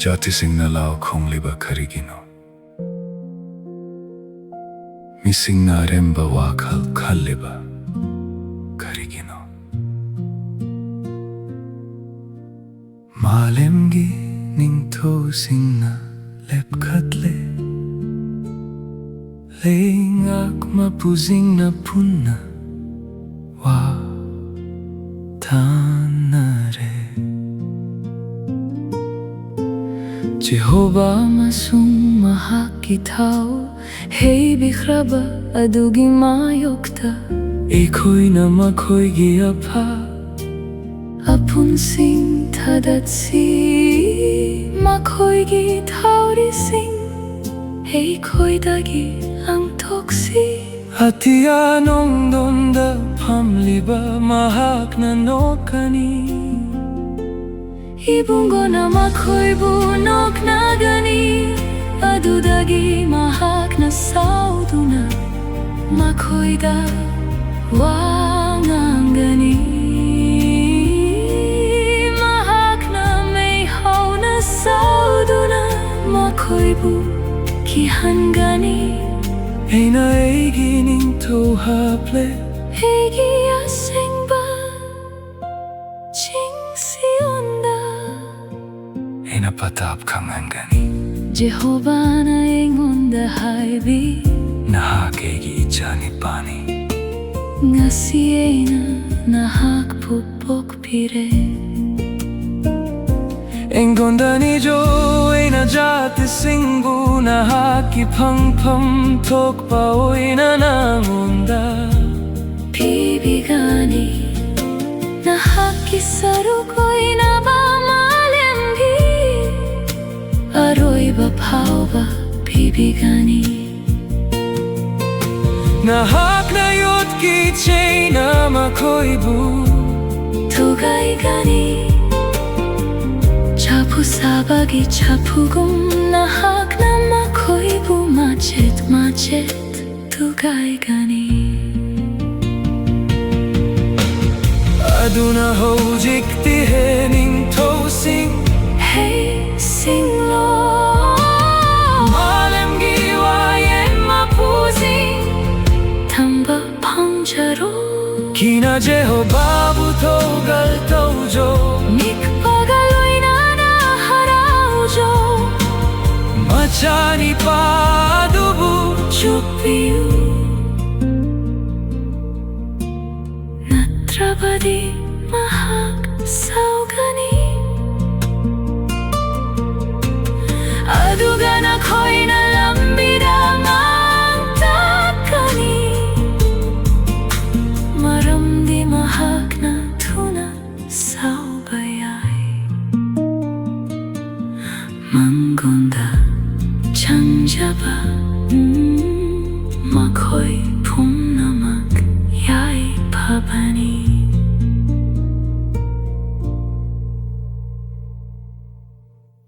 Jatising na lao kong liba karigino. Missing na remba wakal kaliba karigino. Malemgi ning tosing na lepkatle. Leingak mapuzing na puna wa tanare. Jehovah masung mahakitaw, hey bikhraba adugi mayokta. Ikoy na makoy giapa, apun sing tadatsi. Makoy gitaw di sing, hey koy dagi ang toksi. Hati anong donda pamliba mahak na nokani. Ibunggo na makoy bunok na gani. Adudagi mahak na saudo na makoy da wangang gani. Mahak na may haw na saudo na makoy bu kihan gani. Ay na ay gining to haple. Ay giyasing ba ching siyonda. Ay napatap kang gani. Jehovah na ingon da haibi. Nahagegi jani pani. Nga siye na nahak pupok pire. Enggonda ni jo ay na jati singbu. Nahaki pang pam tok pa oy na nangonda. Bibigani nahaki sarukoy na ba malemgi. Aroy ba pao ba bibigani. Nahak na yot kitchay na makoy bu. Tugay gani. Chapu sabagi chapugum. Nahak na makoy bu machet machet. Tugay gani. Aduna hojik ti hening tosing. Hey sing lo. Malemgi wayen mapuzing. Tamba pangcharo. Kina Jehovah buto galtojo. Mikpagaloy na naharaujo. Machani pa adubu chupiu. Natrabadi